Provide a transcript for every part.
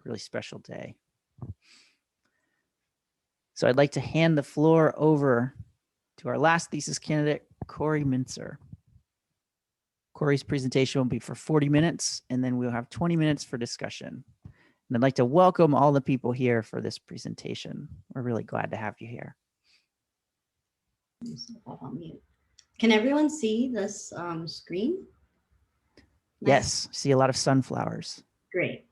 really special day. So I'd like to hand the floor over to our last thesis candidate, CoriMintzer. Cori's presentation will be for 40 minutes, and then we'll have 20 minutes for discussion. And I'd like to welcome all the people here for this presentation. We're really glad to have you here. Can everyone see this screen? Yes, see a lot of sunflowers. Great.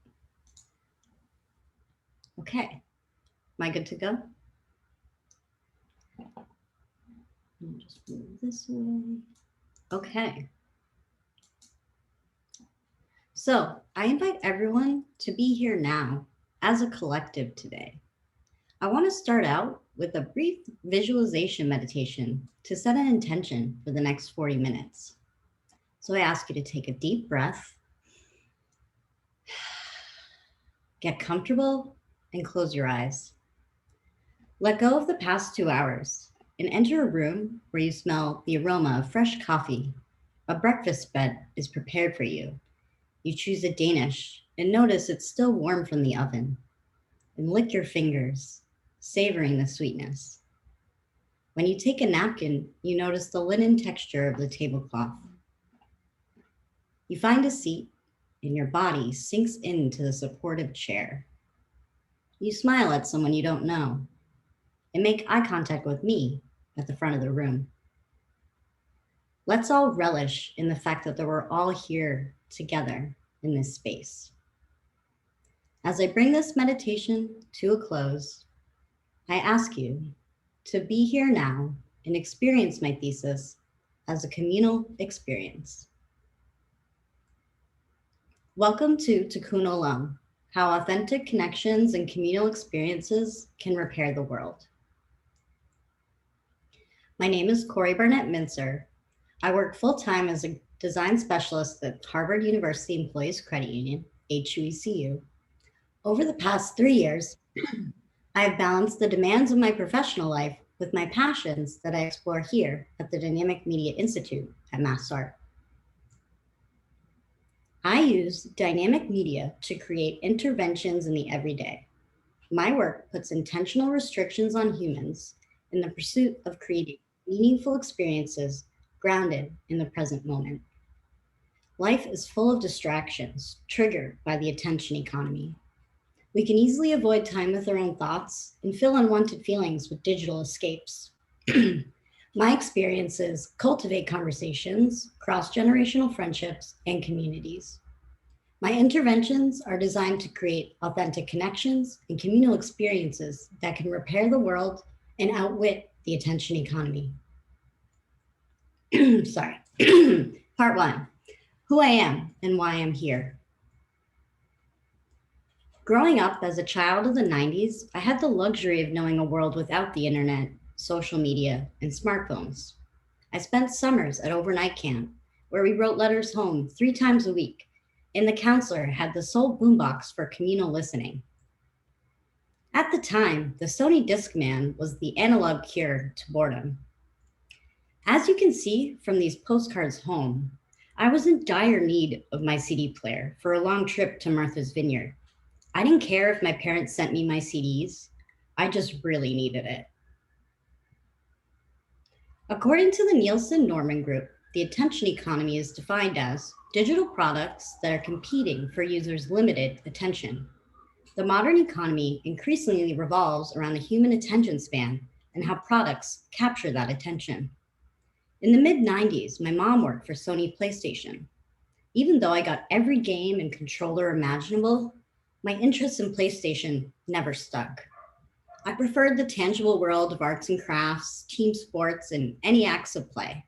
Okay, am I good to go? Let me just move this way. Okay. So I invite everyone to be here now as a collective today. I want to start out with a brief visualization meditation to set an intention for the next 40 minutes. So I ask you to take a deep breath, get comfortable, and close your eyes. Let go of the past 2 hours and enter a room where you smell the aroma of fresh coffee. A breakfast bed is prepared for you. You choose a Danish and notice it's still warm from the oven. And lick your fingers, savoring the sweetness. When you take a napkin, you notice the linen texture of the tablecloth. You find a seat and your body sinks into the supportive chair. You smile at someone you don't know and make eye contact with me at the front of the room. Let's all relish in the fact that we're all here together in this space. As I bring this meditation to a close, I ask you to be here now and experience my thesis as a communal experience. Welcome to Tikkun Olam, how authentic connections and communal experiences can repair the world. My name is CoriMintzer. I work full-time as a design specialist at Harvard University Employees Credit Union, HUECU. Over the past 3 years, I have balanced the demands of my professional life with my passions that I explore here at the Dynamic Media Institute at MassArt. I use dynamic media to create interventions in the everyday. My work puts intentional restrictions on humans in the pursuit of creating meaningful experiences grounded in the present moment. Life is full of distractions triggered by the attention economy. We can easily avoid time with our own thoughts and fill unwanted feelings with digital escapes. My experiences cultivate conversations, cross-generational friendships, and communities. My interventions are designed to create authentic connections and communal experiences that can repair the world and outwit the attention economy. Sorry. Part 1, who I am and why I'm here. Growing up as a child of the 90s, I had the luxury of knowing a world without the internet, social media, and smartphones. I spent summers at overnight camp, where we wrote letters home 3 times a week, and the counselor had the sole boombox for communal listening. At the time, the Sony Discman was the analog cure to boredom. As you can see from these postcards home, I was in dire need of my CD player for a long trip to Martha's Vineyard. I didn't care if my parents sent me my CDs. I just really needed it. According to the Nielsen-Norman Group, the attention economy is defined as digital products that are competing for users' limited attention. The modern economy increasingly revolves around the human attention span and how products capture that attention. In the mid-90s, my mom worked for Sony PlayStation. Even though I got every game and controller imaginable, my interest in PlayStation never stuck. I preferred the tangible world of arts and crafts, team sports, and any acts of play.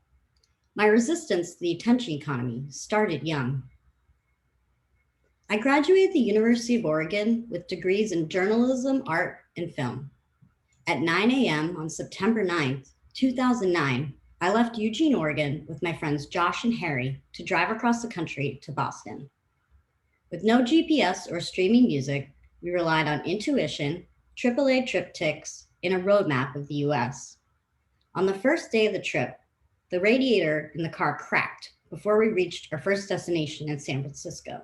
My resistance to the attention economy started young. I graduated the University of Oregon with degrees in journalism, art, and film. At 9 a.m. on September 9th, 2009, I left Eugene, Oregon with my friends Josh and Harry to drive across the country to Boston. With no GPS or streaming music, we relied on intuition, AAA triptychs, and a roadmap of the US. On the first day of the trip, the radiator in the car cracked before we reached our first destination in San Francisco.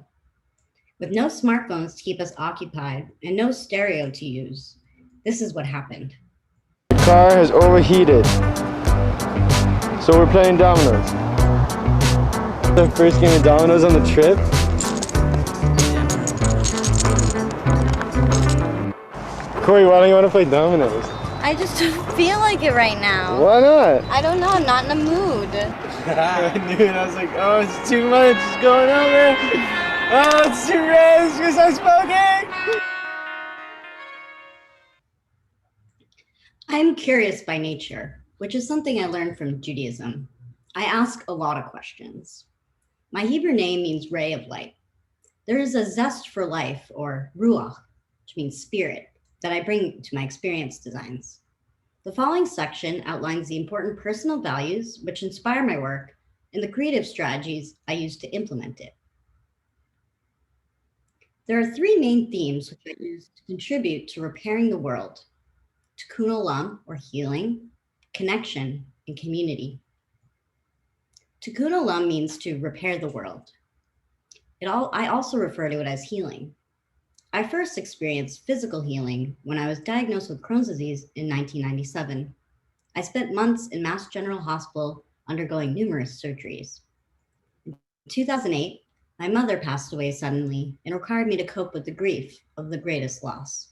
With no smartphones to keep us occupied and no stereo to use, this is what happened. The car has overheated, so we're playing dominoes. The first game of dominoes on the trip. Corey, why don't you want to play dominoes? I just don't feel like it right now. Why not? I don't know, I'm not in the mood. I knew it. I was like, oh, it's too much. It's going over. Oh, it's too red. It's because I'm smoking. I'm curious by nature, which is something I learned from Judaism. I ask a lot of questions. My Hebrew name means ray of light. There is a zest for life, or ruach, which means spirit, that I bring to my experience designs. The following section outlines the important personal values which inspire my work and the creative strategies I use to implement it. There are three main themes which I use to contribute to repairing the world: tikkun olam, or healing, connection, and community. Tikkun olam means to repair the world. I also refer to it as healing. I first experienced physical healing when I was diagnosed with Crohn's disease in 1997. I spent months in Mass General Hospital undergoing numerous surgeries. In 2008, my mother passed away suddenly and required me to cope with the grief of the greatest loss.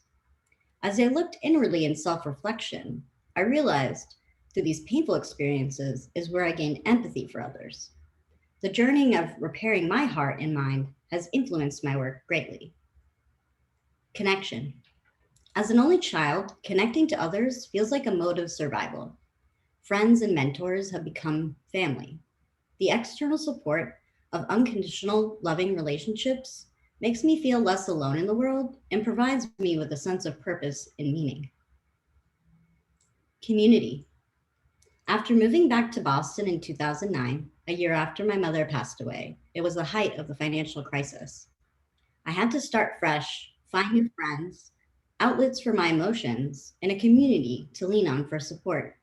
As I looked inwardly in self-reflection, I realized through these painful experiences is where I gained empathy for others. The journey of repairing my heart and mind has influenced my work greatly. Connection. As an only child, connecting to others feels like a mode of survival. Friends and mentors have become family. The external support of unconditional, loving relationships makes me feel less alone in the world and provides me with a sense of purpose and meaning. Community. After moving back to Boston in 2009, a year after my mother passed away, it was the height of the financial crisis. I had to start fresh, find new friends, outlets for my emotions, and a community to lean on for support.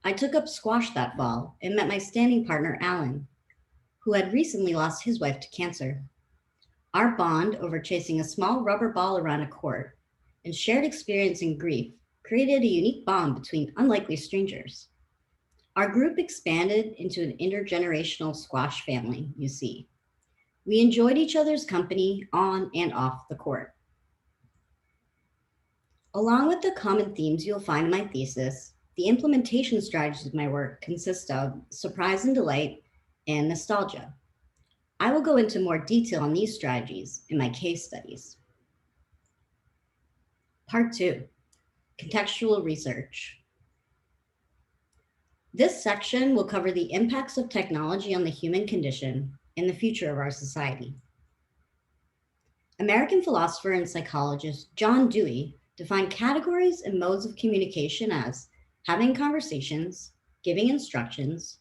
I took up squash that fall and met my standing partner, Alan, who had recently lost his wife to cancer. Our bond over chasing a small rubber ball around a court and shared experience in grief created a unique bond between unlikely strangers. Our group expanded into an intergenerational squash family, you see. We enjoyed each other's company on and off the court. Along with the common themes you'll find in my thesis, the implementation strategies of my work consist of surprise and delight and nostalgia. I will go into more detail on these strategies in my case studies. Part 2, contextual research. This section will cover the impacts of technology on the human condition and the future of our society. American philosopher and psychologist John Dewey defined categories and modes of communication as having conversations, giving instructions,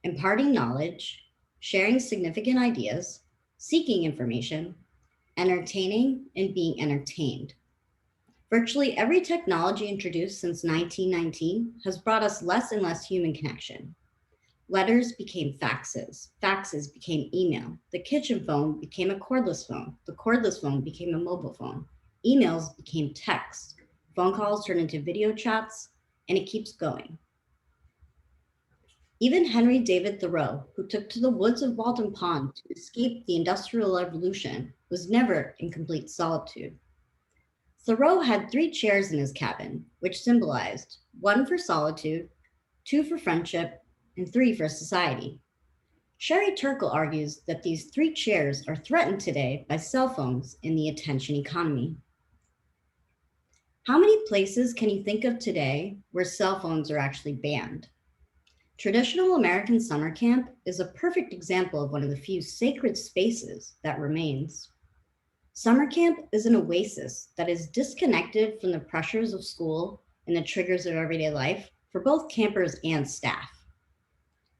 imparting knowledge, sharing significant ideas, seeking information, entertaining, and being entertained. Virtually every technology introduced since 1919 has brought us less and less human connection. Letters became faxes. Faxes became email. The kitchen phone became a cordless phone. The cordless phone became a mobile phone. Emails became text. Phone calls turned into video chats, and it keeps going. Even Henry David Thoreau, who took to the woods of Walden Pond to escape the Industrial Revolution, was never in complete solitude. Thoreau had 3 chairs in his cabin, which symbolized 1 for solitude, 2 for friendship, and 3 for society. Sherry Turkle argues that these 3 chairs are threatened today by cell phones in the attention economy. How many places can you think of today where cell phones are actually banned? Traditional American summer camp is a perfect example of one of the few sacred spaces that remains. Summer camp is an oasis that is disconnected from the pressures of school and the triggers of everyday life for both campers and staff.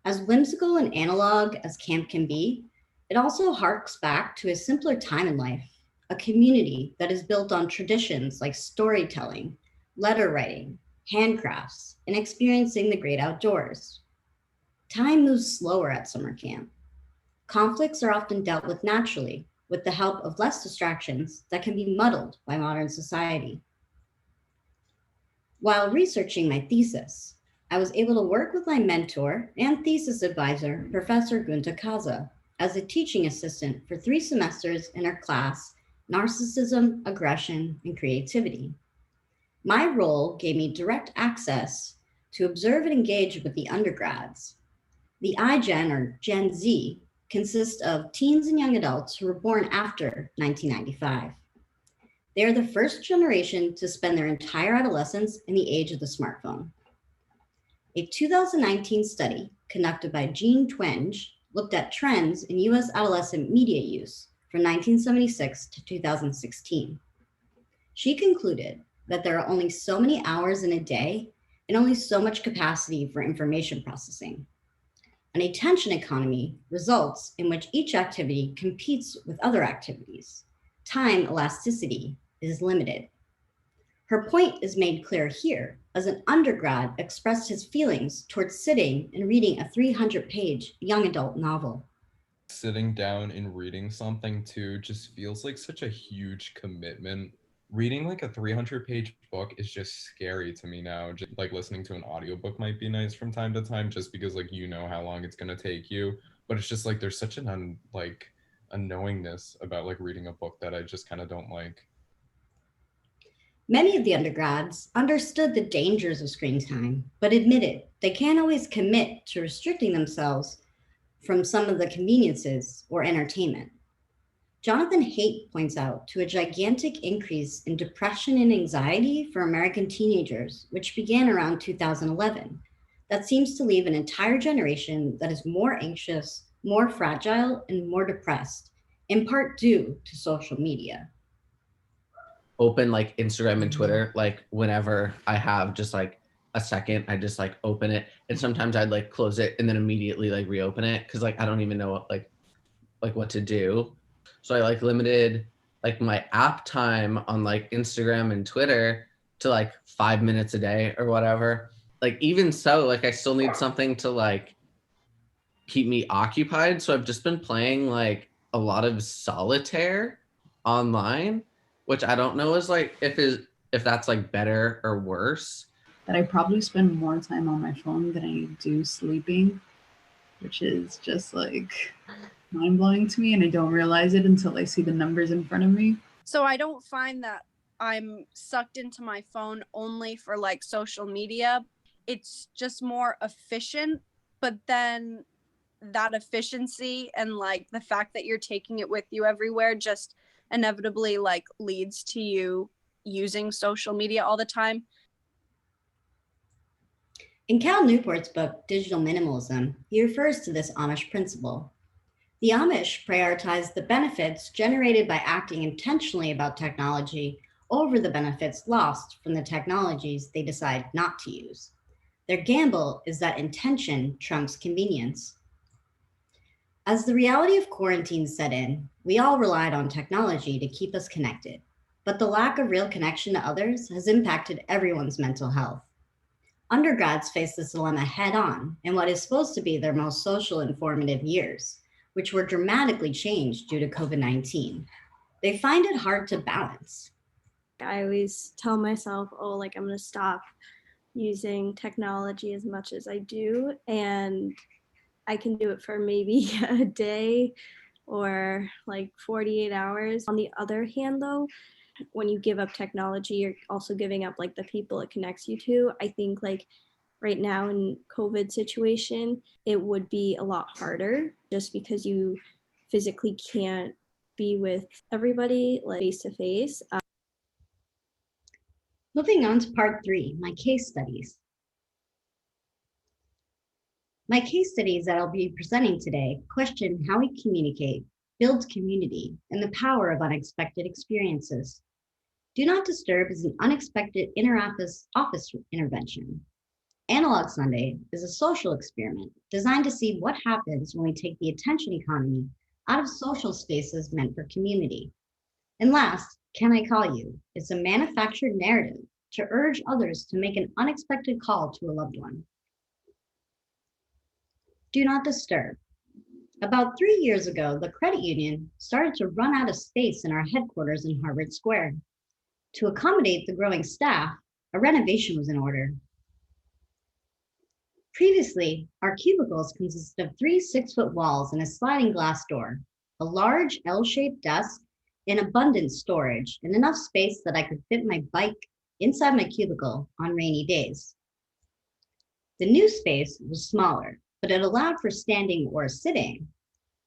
As whimsical and analog as camp can be, it also harks back to a simpler time in life, a community that is built on traditions like storytelling, letter writing, handcrafts, and experiencing the great outdoors. Time moves slower at summer camp. Conflicts are often dealt with naturally, with the help of less distractions that can be muddled by modern society. While researching my thesis, I was able to work with my mentor and thesis advisor, Professor Gunta Kaza, as a teaching assistant for 3 semesters in her class, Narcissism, Aggression, and Creativity. My role gave me direct access to observe and engage with the undergrads. The iGen, or Gen Z, consists of teens and young adults who were born after 1995. They are the first generation to spend their entire adolescence in the age of the smartphone. A 2019 study conducted by Jean Twenge looked at trends in US adolescent media use from 1976 to 2016. She concluded that there are only so many hours in a day and only so much capacity for information processing. An attention economy results in which each activity competes with other activities. Time elasticity is limited. Her point is made clear here as an undergrad expressed his feelings towards sitting and reading a 300-page young adult novel. Sitting down and reading something too just feels like such a huge commitment. Reading like a 300-page book is just scary to me now. Just like listening to an audiobook might be nice from time to time just because like you know how long it's going to take you, but it's just like there's such an unknowingness about like reading a book that I just kind of don't like. Many of the undergrads understood the dangers of screen time, but admitted they can't always commit to restricting themselves from some of the conveniences or entertainment. Jonathan Haidt points out to a gigantic increase in depression and anxiety for American teenagers, which began around 2011. That seems to leave an entire generation that is more anxious, more fragile, and more depressed, in part due to social media. Open like Instagram and Twitter, like whenever I have just like a second, I just like open it, and sometimes I'd like close it and then immediately like reopen it because like I don't even know what to do. So I like limited like my app time on like Instagram and Twitter to like 5 minutes a day or whatever. Like even so, like I still need something to like keep me occupied. So I've just been playing like a lot of solitaire online, which I don't know is like if that's like better or worse. That I probably spend more time on my phone than I do sleeping, which is just like mind-blowing to me, and I don't realize it until I see the numbers in front of me. So I don't find that I'm sucked into my phone only for like social media. It's just more efficient, but then that efficiency and like the fact that you're taking it with you everywhere just inevitably like leads to you using social media all the time. In Cal Newport's book, Digital Minimalism, he refers to this Amish principle. The Amish prioritize the benefits generated by acting intentionally about technology over the benefits lost from the technologies they decide not to use. Their gamble is that intention trumps convenience. As the reality of quarantine set in, we all relied on technology to keep us connected, but the lack of real connection to others has impacted everyone's mental health. Undergrads face this dilemma head on in what is supposed to be their most social and formative years, which were dramatically changed due to COVID-19. They find it hard to balance. I always tell myself, oh, like I'm gonna stop using technology as much as I do, and I can do it for maybe a day or like 48 hours. On the other hand though, when you give up technology, you're also giving up like the people it connects you to. I think like right now in COVID situation, it would be a lot harder just because you physically can't be with everybody like face to face. Moving on to part 3, my case studies. My case studies that I'll be presenting today question how we communicate, build community, and the power of unexpected experiences. Do Not Disturb is an unexpected inter-office intervention. Analog Sunday is a social experiment designed to see what happens when we take the attention economy out of social spaces meant for community. And last, Can I Call You? It's a manufactured narrative to urge others to make an unexpected call to a loved one. Do Not Disturb. About 3 years ago, the credit union started to run out of space in our headquarters in Harvard Square. To accommodate the growing staff, a renovation was in order. Previously, our cubicles consisted of 3 6-foot walls and a sliding glass door, a large L-shaped desk, and abundant storage, and enough space that I could fit my bike inside my cubicle on rainy days. The new space was smaller, but it allowed for standing or sitting.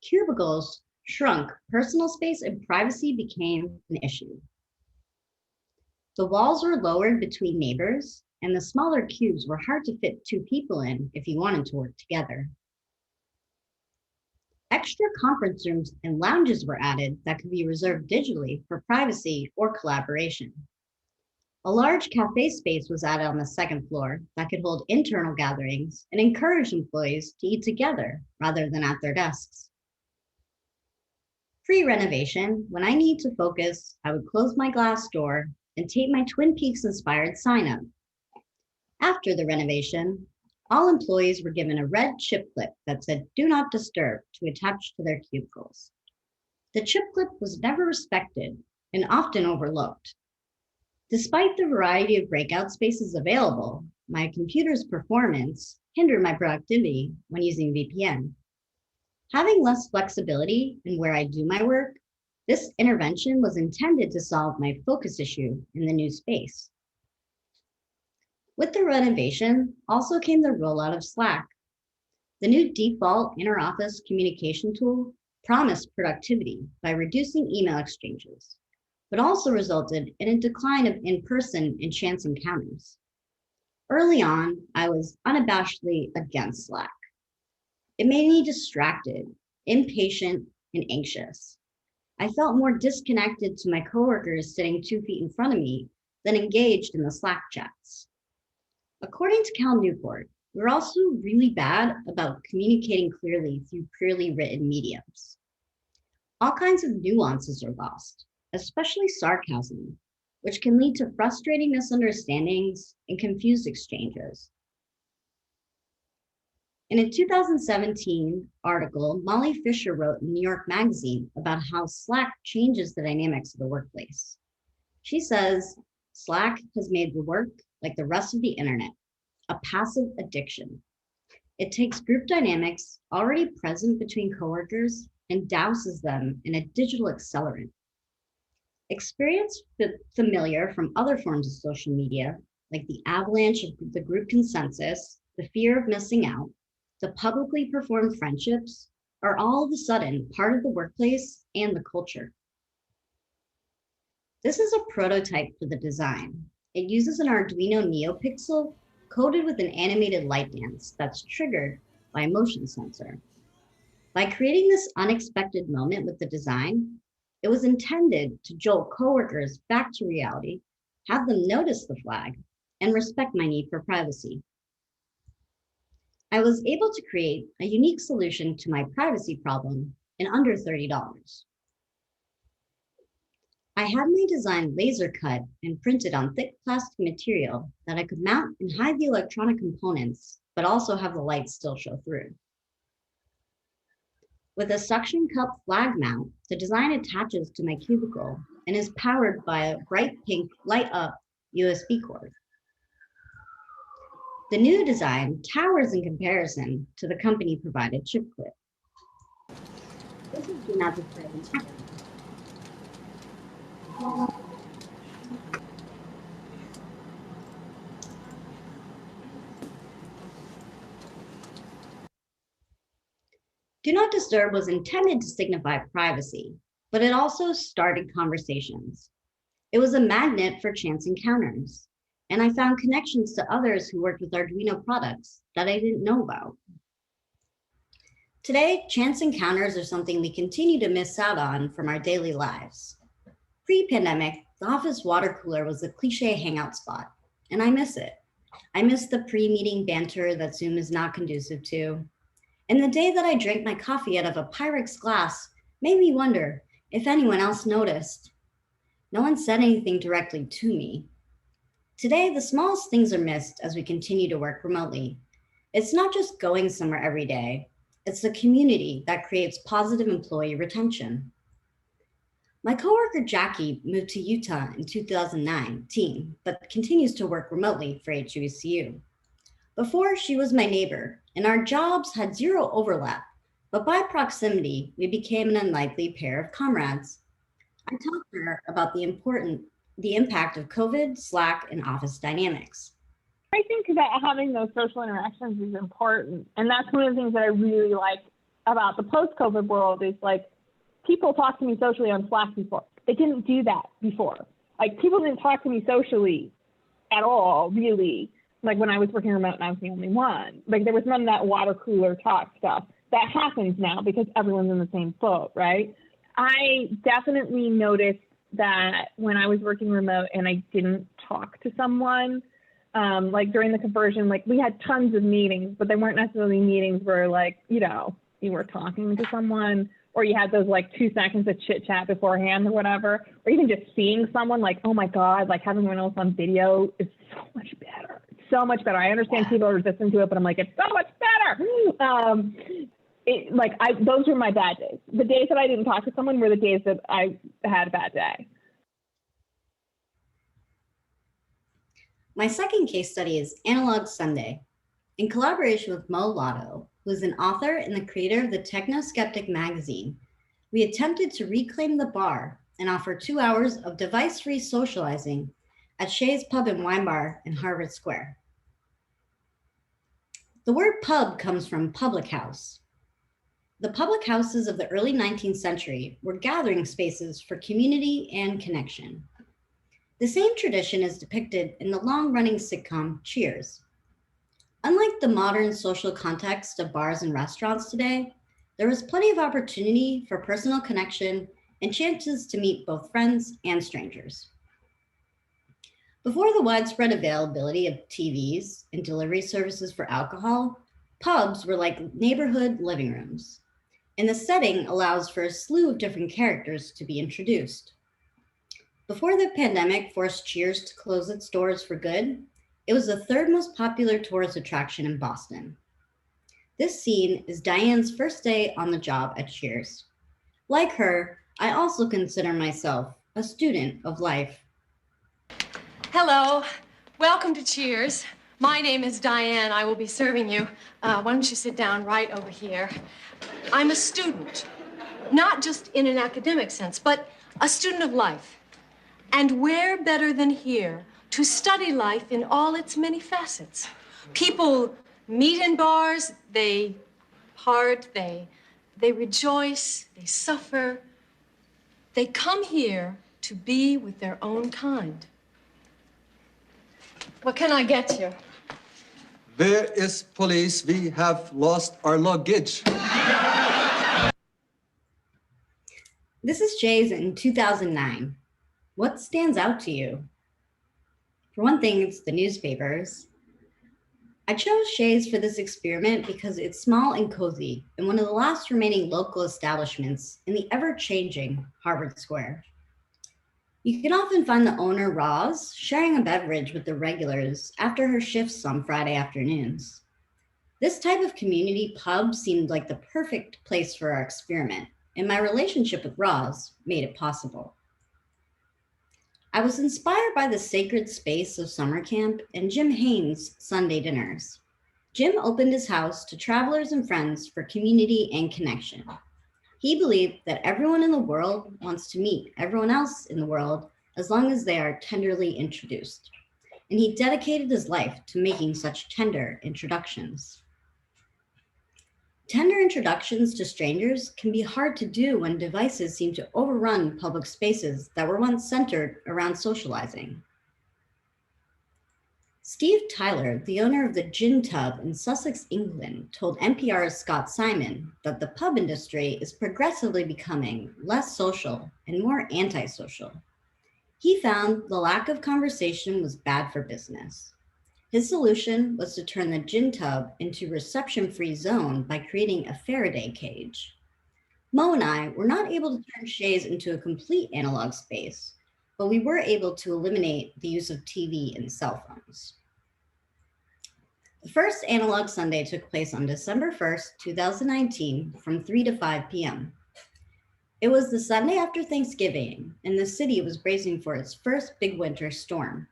Cubicles shrunk, personal space and privacy became an issue. The walls were lowered between neighbors, and the smaller cubes were hard to fit 2 people in if you wanted to work together. Extra conference rooms and lounges were added that could be reserved digitally for privacy or collaboration. A large cafe space was added on the 2nd floor that could hold internal gatherings and encourage employees to eat together rather than at their desks. Pre-renovation, when I need to focus, I would close my glass door and tape my Twin Peaks inspired sign up. After the renovation, all employees were given a red chip clip that said "Do not disturb" to attach to their cubicles. The chip clip was never respected and often overlooked. Despite the variety of breakout spaces available, my computer's performance hindered my productivity when using VPN. Having less flexibility in where I do my work, this intervention was intended to solve my focus issue in the new space. With the renovation also came the rollout of Slack. The new default inter-office communication tool promised productivity by reducing email exchanges, but also resulted in a decline of in-person and chance encounters. Early on, I was unabashedly against Slack. It made me distracted, impatient, and anxious. I felt more disconnected to my coworkers sitting 2 feet in front of me than engaged in the Slack chats. According to Cal Newport, we're also really bad about communicating clearly through purely written mediums. All kinds of nuances are lost, especially sarcasm, which can lead to frustrating misunderstandings and confused exchanges. In a 2017 article, Molly Fisher wrote in New York Magazine about how Slack changes the dynamics of the workplace. She says, Slack has made the work like the rest of the internet, a passive addiction. It takes group dynamics already present between coworkers and douses them in a digital accelerant. Experience familiar from other forms of social media, like the avalanche of the group consensus, the fear of missing out, the publicly performed friendships, are all of a sudden part of the workplace and the culture. This is a prototype for the design. It uses an Arduino NeoPixel coded with an animated light dance that's triggered by a motion sensor. By creating this unexpected moment with the design, it was intended to jolt coworkers back to reality, have them notice the flag, and respect my need for privacy. I was able to create a unique solution to my privacy problem in under $30. I had my design laser cut and printed on thick plastic material that I could mount and hide the electronic components, but also have the lights still show through. With a suction cup flag mount, the design attaches to my cubicle and is powered by a bright pink light up USB cord. The new design towers in comparison to the company provided chip clip. This is do not disturb in action. Do not disturb was intended to signify privacy, but it also started conversations. It was a magnet for chance encounters, and I found connections to others who worked with Arduino products that I didn't know about. Today, chance encounters are something we continue to miss out on from our daily lives. Pre-pandemic, the office water cooler was a cliche hangout spot, and I miss it. I miss the pre-meeting banter that Zoom is not conducive to. And the day that I drank my coffee out of a Pyrex glass made me wonder if anyone else noticed. No one said anything directly to me. Today, the smallest things are missed as we continue to work remotely. It's not just going somewhere every day. It's the community that creates positive employee retention. My coworker Jackie moved to Utah in 2019, but continues to work remotely for HBCU. Before, she was my neighbor, and our jobs had zero overlap, but by proximity, we became an unlikely pair of comrades. I talked to her about the impact of COVID, Slack, and office dynamics. I think that having those social interactions is important. And that's one of the things that I really like about the post-COVID world is like people talk to me socially on Slack before. They didn't do that before. Like people didn't talk to me socially at all, really. Like when I was working remote and I was the only one. Like there was none of that water cooler talk stuff. That happens now because everyone's in the same boat, right? I definitely noticed that when I was working remote and I didn't talk to someone, like during the conversion, like we had tons of meetings, but they weren't necessarily meetings where like, you know, you were talking to someone or you had those like 2 seconds of chit chat beforehand or whatever, or even just seeing someone like, oh my God, like having one else on video is so much better. It's so much better. I understand people are resistant to it, but I'm like, it's so much better. Those were my bad days. The days that I didn't talk to someone were the days that I had a bad day. My second case study is Analog Sunday. In collaboration with Mo Lotto, who is an author and the creator of the Techno-Skeptic magazine, we attempted to reclaim the bar and offer 2 hours of device-free socializing at Shay's Pub and Wine Bar in Harvard Square. The word pub comes from public house. The public houses of the early 19th century were gathering spaces for community and connection. The same tradition is depicted in the long-running sitcom Cheers. Unlike the modern social context of bars and restaurants today, there was plenty of opportunity for personal connection and chances to meet both friends and strangers. Before the widespread availability of TVs and delivery services for alcohol, pubs were like neighborhood living rooms, and the setting allows for a slew of different characters to be introduced. Before the pandemic forced Cheers to close its doors for good, it was the third most popular tourist attraction in Boston. This scene is Diane's first day on the job at Cheers. Like her, I also consider myself a student of life. Hello, welcome to Cheers. My name is Diane. I will be serving you. Why don't you sit down right over here? I'm a student, not just in an academic sense, but a student of life. And where better than here to study life in all its many facets? People meet in bars, they part, they rejoice, they suffer. They come here to be with their own kind. What can I get you? Where is police? We have lost our luggage. This is Shay's in 2009. What stands out to you? For one thing, it's the newspapers. I chose Shay's for this experiment because it's small and cozy and one of the last remaining local establishments in the ever-changing Harvard Square. You can often find the owner, Roz, sharing a beverage with the regulars after her shifts on Friday afternoons. This type of community pub seemed like the perfect place for our experiment, and my relationship with Roz made it possible. I was inspired by the sacred space of summer camp and Jim Haynes' Sunday dinners. Jim opened his house to travelers and friends for community and connection. He believed that everyone in the world wants to meet everyone else in the world as long as they are tenderly introduced. And he dedicated his life to making such tender introductions. Tender introductions to strangers can be hard to do when devices seem to overrun public spaces that were once centered around socializing. Steve Tyler, the owner of the Gin Tub in Sussex, England, told NPR's Scott Simon that the pub industry is progressively becoming less social and more antisocial. He found the lack of conversation was bad for business. His solution was to turn the Gin Tub into a reception-free zone by creating a Faraday cage. Mo and I were not able to turn Shay's into a complete analog space, but we were able to eliminate the use of TV and cell phones. The first Analog Sunday took place on December 1st, 2019 from 3 to 5 p.m. It was the Sunday after Thanksgiving, and the city was bracing for its first big winter storm.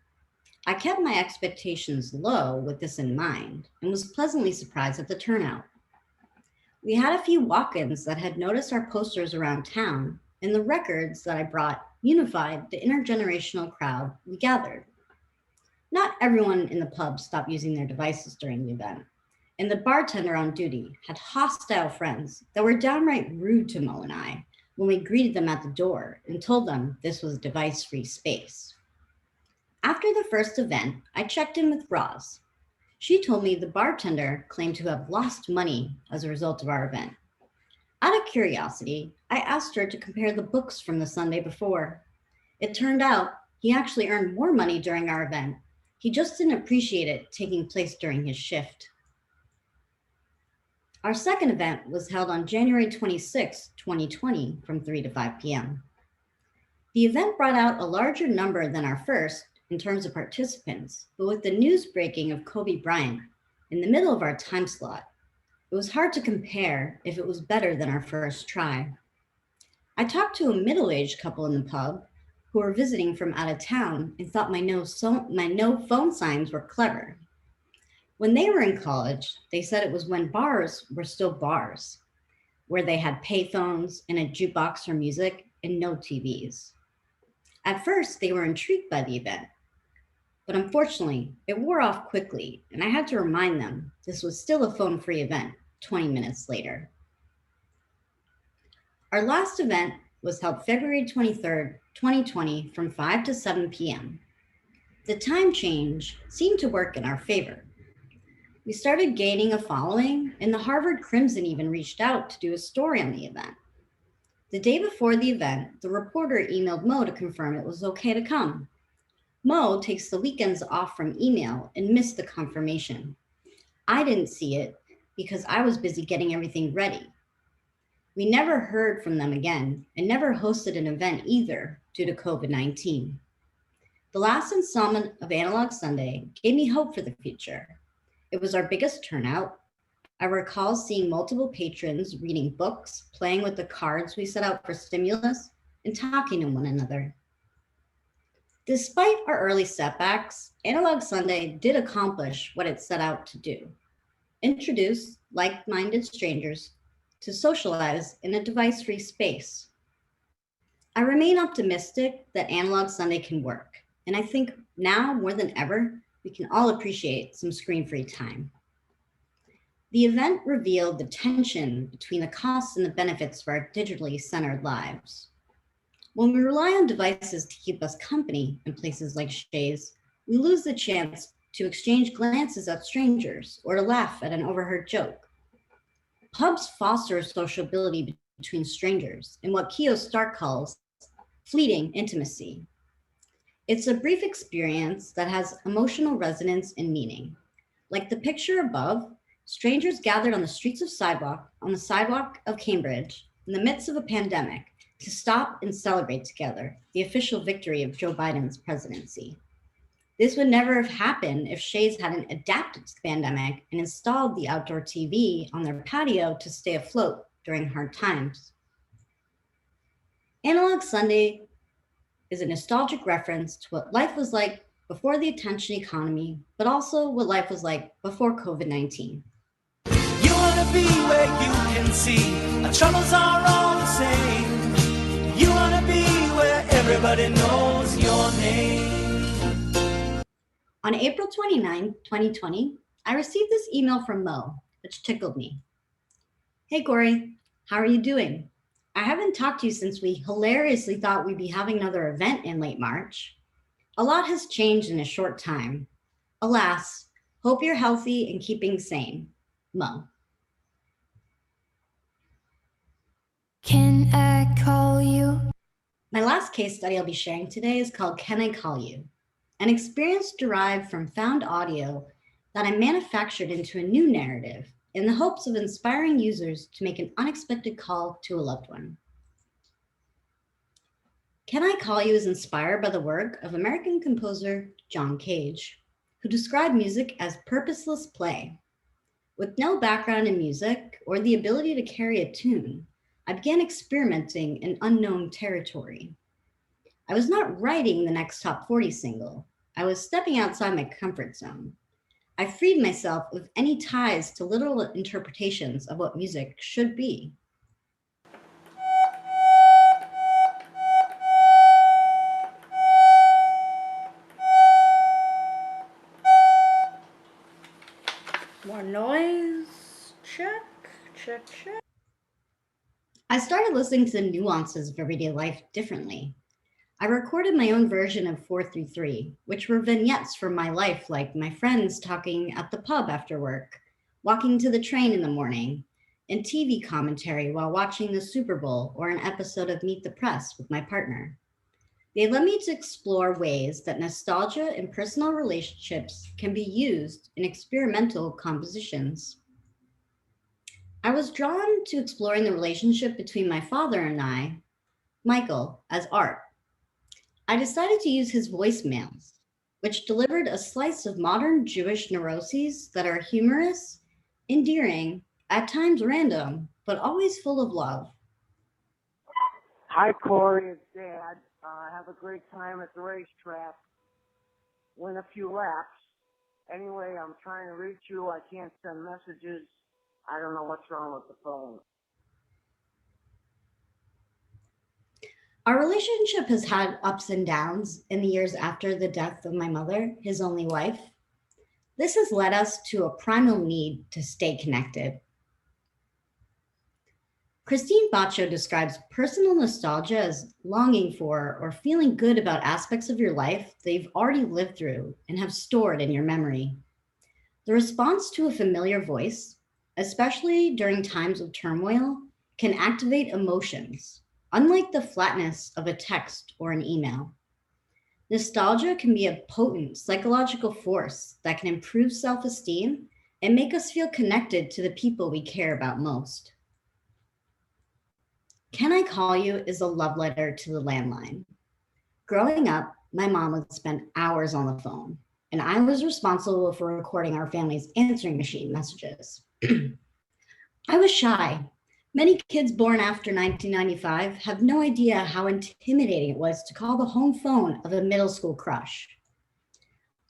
I kept my expectations low with this in mind and was pleasantly surprised at the turnout. We had a few walk-ins that had noticed our posters around town, and the records that I brought unified the intergenerational crowd we gathered. Not everyone in the pub stopped using their devices during the event, and the bartender on duty had hostile friends that were downright rude to Mo and I when we greeted them at the door and told them this was a device-free space. After the first event, I checked in with Roz. She told me the bartender claimed to have lost money as a result of our event. Out of curiosity, I asked her to compare the books from the Sunday before. It turned out he actually earned more money during our event. He just didn't appreciate it taking place during his shift. Our second event was held on January 26, 2020 from 3 to 5 p.m. The event brought out a larger number than our first in terms of participants, but with the news breaking of Kobe Bryant in the middle of our time slot, it was hard to compare if it was better than our first try. I talked to a middle-aged couple in the pub who were visiting from out of town and thought my no phone signs were clever. When they were in college, they said it was when bars were still bars, where they had payphones and a jukebox for music and no TVs. At first, they were intrigued by the event, but unfortunately, it wore off quickly, and I had to remind them this was still a phone-free event 20 minutes later. Our last event was held February 23rd, 2020 from 5 to 7 p.m. The time change seemed to work in our favor. We started gaining a following, and the Harvard Crimson even reached out to do a story on the event. The day before the event, the reporter emailed Mo to confirm it was okay to come. Mo takes the weekends off from email and missed the confirmation. I didn't see it because I was busy getting everything ready. We never heard from them again and never hosted an event either due to COVID-19. The last installment of Analog Sunday gave me hope for the future. It was our biggest turnout. I recall seeing multiple patrons reading books, playing with the cards we set out for stimulus, and talking to one another. Despite our early setbacks, Analog Sunday did accomplish what it set out to do: introduce like-minded strangers to socialize in a device-free space. I remain optimistic that Analog Sunday can work, and I think now more than ever, we can all appreciate some screen-free time. The event revealed the tension between the costs and the benefits of our digitally centered lives. When we rely on devices to keep us company in places like Shays, we lose the chance to exchange glances at strangers or to laugh at an overheard joke. Pubs foster sociability between strangers in what Keo Stark calls fleeting intimacy. It's a brief experience that has emotional resonance and meaning. Like the picture above, strangers gathered on the sidewalk of Cambridge in the midst of a pandemic to stop and celebrate together the official victory of Joe Biden's presidency. This would never have happened if Shays hadn't adapted to the pandemic and installed the outdoor TV on their patio to stay afloat during hard times. Analog Sunday is a nostalgic reference to what life was like before the attention economy, but also what life was like before COVID-19. You wanna be where you can see our troubles are all the same. You wanna be where everybody knows your name. On April 29, 2020, I received this email from Mo, which tickled me. Hey, Cori, how are you doing? I haven't talked to you since we hilariously thought we'd be having another event in late March. A lot has changed in a short time. Alas, hope you're healthy and keeping sane. Mo. Can I call you? My last case study I'll be sharing today is called Can I Call You? An experience derived from found audio that I manufactured into a new narrative in the hopes of inspiring users to make an unexpected call to a loved one. Can I Call You is inspired by the work of American composer John Cage. who describe music as purposeless play. With no background in music or the ability to carry a tune, I began experimenting in unknown territory. I was not writing the next top 40 single. I was stepping outside my comfort zone. I freed myself of any ties to literal interpretations of what music should be. More noise. Check, check, check. I started listening to the nuances of everyday life differently. I recorded my own version of 433, which were vignettes from my life, like my friends talking at the pub after work, walking to the train in the morning, and TV commentary while watching the Super Bowl or an episode of Meet the Press with my partner. They led me to explore ways that nostalgia and personal relationships can be used in experimental compositions. I was drawn to exploring the relationship between my father and I, Michael, as art. I decided to use his voicemails, which delivered a slice of modern Jewish neuroses that are humorous, endearing, at times random, but always full of love. Hi, Corey. It's Dad. Have a great time at the racetrack. Win a few laps. Anyway, I'm trying to reach you. I can't send messages. I don't know what's wrong with the phone. Our relationship has had ups and downs in the years after the death of my mother, his only wife. This has led us to a primal need to stay connected. Christine Baccio describes personal nostalgia as longing for or feeling good about aspects of your life that you've already lived through and have stored in your memory. The response to a familiar voice, especially during times of turmoil, can activate emotions, unlike the flatness of a text or an email. Nostalgia can be a potent psychological force that can improve self-esteem and make us feel connected to the people we care about most. Can I Call You is a love letter to the landline. Growing up, my mom would spend hours on the phone, and I was responsible for recording our family's answering machine messages. I was shy. Many kids born after 1995 have no idea how intimidating it was to call the home phone of a middle school crush.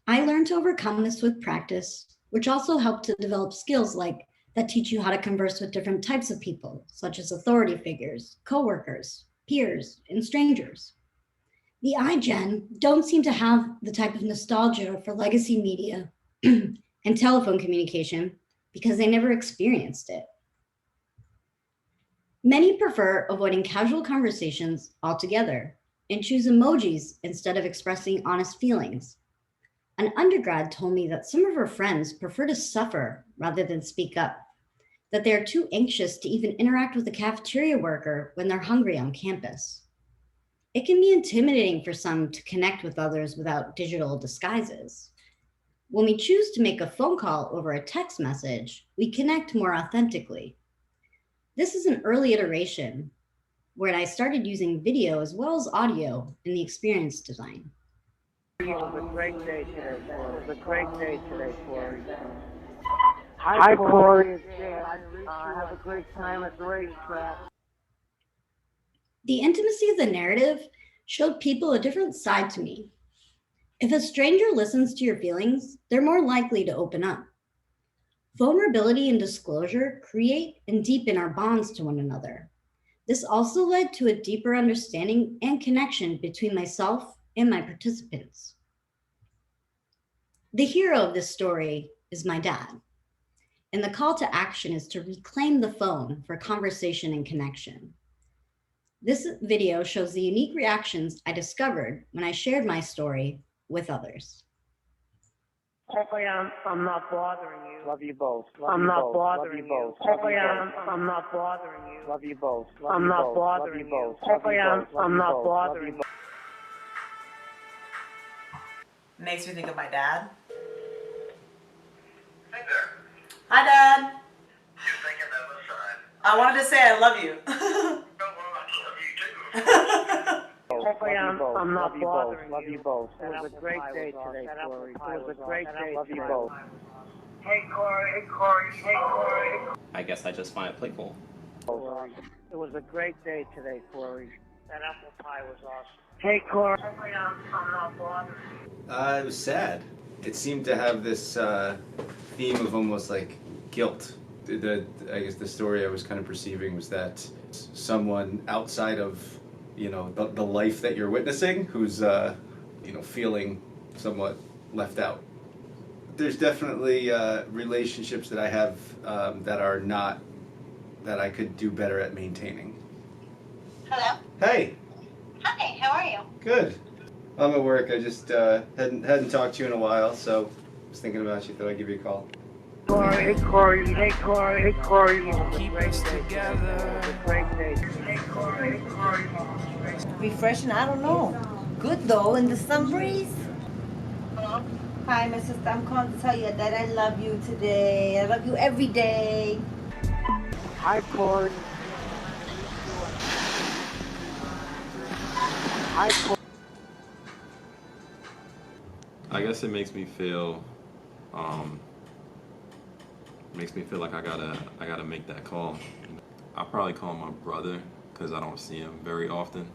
I learned to overcome this with practice, which also helped to develop skills like that teach you how to converse with different types of people, such as authority figures, coworkers, peers, and strangers. The iGen don't seem to have the type of nostalgia for legacy media and telephone communication because they never experienced it. Many prefer avoiding casual conversations altogether and choose emojis instead of expressing honest feelings. An undergrad told me that some of her friends prefer to suffer rather than speak up, that they are too anxious to even interact with a cafeteria worker when they're hungry on campus. It can be intimidating for some to connect with others without digital disguises. When we choose to make a phone call over a text message, we connect more authentically. This is an early iteration where I started using video as well as audio in the experience design. It was a great day today, Corey. It was a great day today, Corey. Hi, Corey. It's Dad. Have a great time at the racetrack. The intimacy of the narrative showed people a different side to me. If a stranger listens to your feelings, they're more likely to open up. Vulnerability and disclosure create and deepen our bonds to one another. This also led to a deeper understanding and connection between myself and my participants. The hero of this story is my dad, and the call to action is to reclaim the phone for conversation and connection. This video shows the unique reactions I discovered when I shared my story with others. Hopefully I'm not bothering you. Love you both. I'm not bothering you. Hopefully I'm not bothering you. Love you both. I'm not bothering you. Hopefully I'm not bothering you. Makes me think of my dad. Hey there. Hi, Dad. You're thinking of us, son. I wanted to say I love you. Oh, well, I love you too. Hopefully I'm not bothering you. Love you both. It was a great day today, Corey. It was a great day. Love you both. Hey, Corey. Hey, Corey. Hey, Corey. I guess I just find it playful. It was a great day today, Corey. That apple pie was awesome. Hey, Corey. Hopefully I'm not bothering you. It was sad. It seemed to have this theme of almost like guilt. I guess the story I was kind of perceiving was that someone outside of, you know, the life that you're witnessing, who's, you know, feeling somewhat left out. There's definitely relationships that I have that are not, that I could do better at maintaining. Hello? Hey, Hi, how are you? good. I'm at work. I just hadn't talked to you in a while, so I was thinking about you. Thought I'd give you a call. Corey, hey, Corey. Hey, Corey. Hey, Corey. It was a great day together. It was a great day. Hey, Corey. Hey, Corey. Refreshing, I don't know. Good though, in the sun breeze. Hello? Hi, my sister. I'm calling to tell you that I love you today. I love you every day. Hi, Corey. Hi, Corey. I guess it makes me feel like I gotta make that call. I'll probably call my brother because I don't see him very often.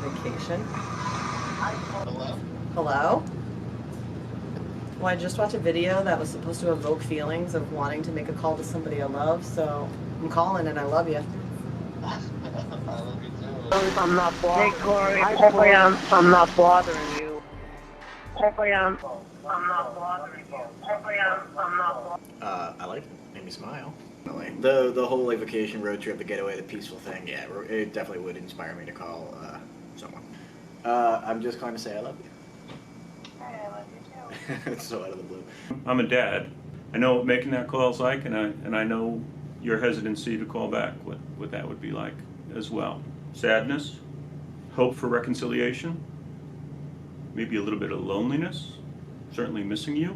Vacation. Hello? Hello? Well, I just watched a video that was supposed to evoke feelings of wanting to make a call to somebody I love, so I'm calling and I love you. I love you too. I'm not bothering. Hey, Corey. Hopefully I'm not bothering you. Hopefully I'm not bothering you. Hopefully I'm not bothering I like it. Made me smile. The whole like vacation, road trip, the getaway, the peaceful thing, yeah, it definitely would inspire me to call someone. I'm just calling to say I love you. I love you too. It's so out of the blue. I'm a dad. I know what making that call is like, and I know your hesitancy to call back, what that would be like as well. Sadness, hope for reconciliation, maybe a little bit of loneliness, certainly missing you.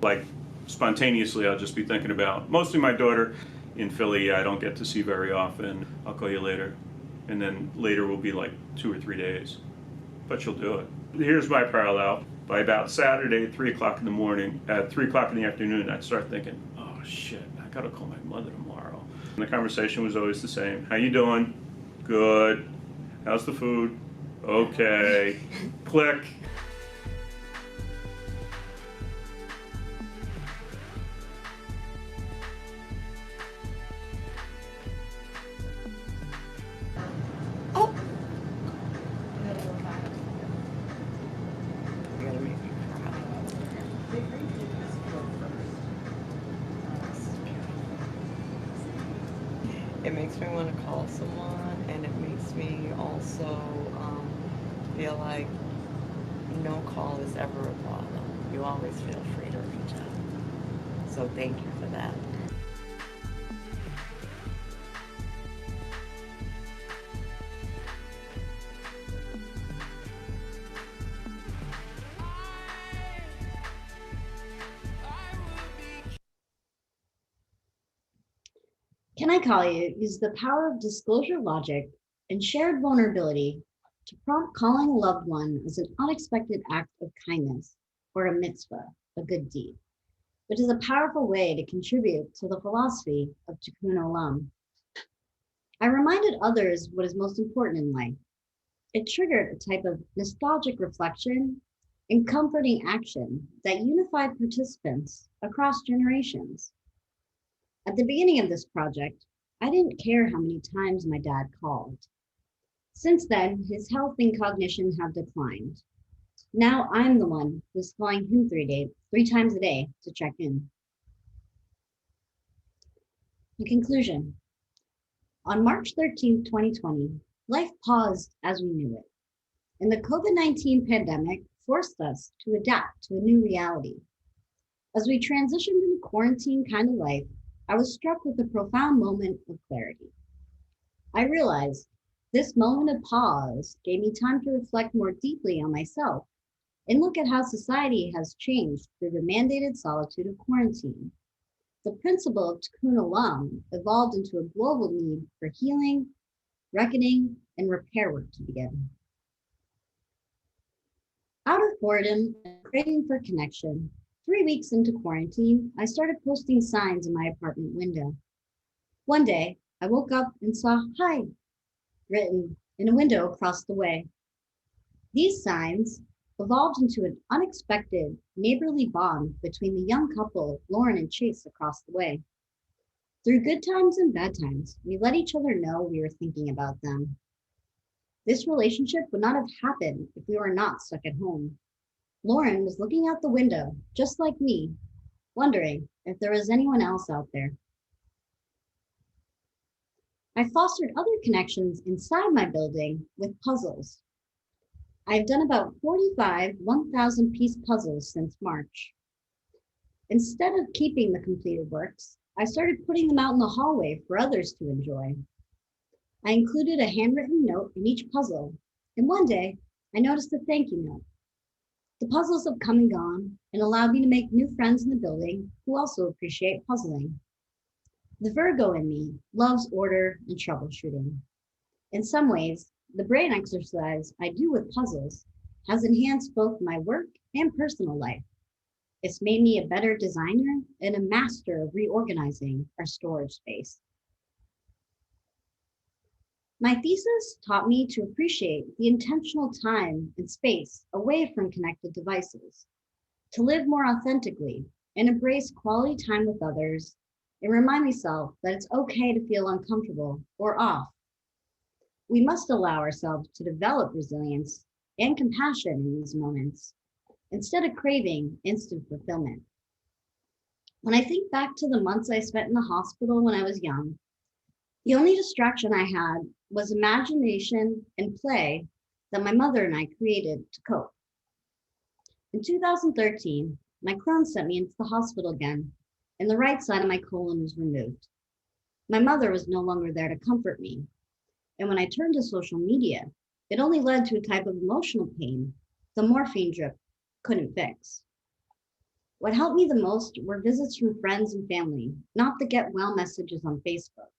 Like spontaneously, I'll just be thinking about mostly my daughter in Philly. I don't get to see very often. I'll call you later, and then later will be like 2 or 3 days, but she'll do it. Here's my parallel. By about Saturday, 3 o'clock in the morning, at 3 o'clock in the afternoon, I'd start thinking, oh shit, I gotta call my mother tomorrow. And the conversation was always the same. How you doing? Good. How's the food? Okay. Click. It makes me want to call someone, and it makes me also feel like no call is ever a problem. You always feel free to reach out. So thank you for that. Can I Call You uses the power of disclosure logic and shared vulnerability to prompt calling a loved one as an unexpected act of kindness or a mitzvah, a good deed, which is a powerful way to contribute to the philosophy of Tikkun Olam. I reminded others what is most important in life. It triggered a type of nostalgic reflection and comforting action that unified participants across generations. At the beginning of this project, I didn't care how many times my dad called. Since then, his health and cognition have declined. Now I'm the one who's calling him 3 times a day to check in. In conclusion, on March 13, 2020, life paused as we knew it, and the COVID-19 pandemic forced us to adapt to a new reality. As we transitioned into quarantine kind of life, I was struck with a profound moment of clarity. I realized this moment of pause gave me time to reflect more deeply on myself and look at how society has changed through the mandated solitude of quarantine. The principle of Tikkun Olam evolved into a global need for healing, reckoning, and repair work to begin. Out of boredom and craving for connection, 3 weeks into quarantine, I started posting signs in my apartment window. One day, I woke up and saw "Hi" written in a window across the way. These signs evolved into an unexpected neighborly bond between the young couple, Lauren and Chase, across the way. Through good times and bad times, we let each other know we were thinking about them. This relationship would not have happened if we were not stuck at home. Lauren was looking out the window, just like me, wondering if there was anyone else out there. I fostered other connections inside my building with puzzles. I've done about 45 1,000-piece puzzles since March. Instead of keeping the completed works, I started putting them out in the hallway for others to enjoy. I included a handwritten note in each puzzle, and one day I noticed a thank you note. The puzzles have come and gone and allowed me to make new friends in the building who also appreciate puzzling. The Virgo in me loves order and troubleshooting. In some ways, the brain exercise I do with puzzles has enhanced both my work and personal life. It's made me a better designer and a master of reorganizing our storage space. My thesis taught me to appreciate the intentional time and space away from connected devices, to live more authentically and embrace quality time with others, and remind myself that it's okay to feel uncomfortable or off. We must allow ourselves to develop resilience and compassion in these moments, instead of craving instant fulfillment. When I think back to the months I spent in the hospital when I was young, the only distraction I had was imagination and play that my mother and I created to cope. In 2013, my Crohn sent me into the hospital again, and the right side of my colon was removed. My mother was no longer there to comfort me, and when I turned to social media, it only led to a type of emotional pain the morphine drip couldn't fix. What helped me the most were visits from friends and family, not the get well messages on Facebook.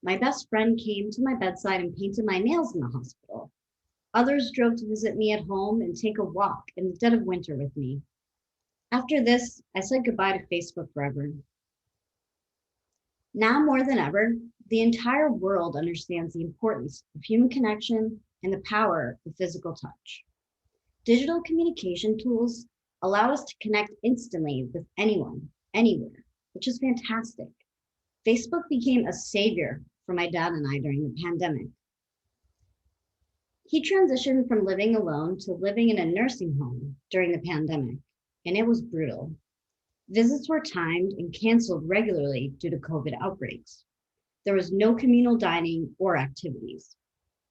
My best friend came to my bedside and painted my nails in the hospital. Others drove to visit me at home and take a walk in the dead of winter with me. After this, I said goodbye to Facebook forever. Now more than ever, the entire world understands the importance of human connection and the power of physical touch. Digital communication tools allow us to connect instantly with anyone, anywhere, which is fantastic. Facebook became a savior for my dad and I during the pandemic. He transitioned from living alone to living in a nursing home during the pandemic, and it was brutal. Visits were timed and canceled regularly due to COVID outbreaks. There was no communal dining or activities.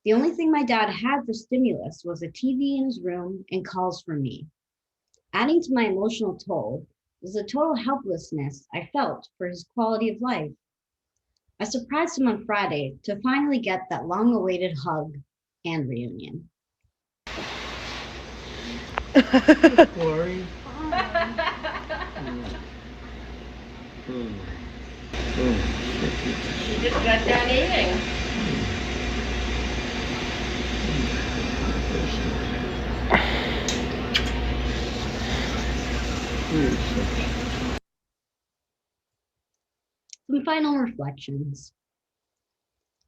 The only thing my dad had for stimulus was a TV in his room and calls from me. Adding to my emotional toll was the total helplessness I felt for his quality of life. I surprised him on Friday to finally get that long-awaited hug and reunion. Corey. You just got done eating. Some final reflections.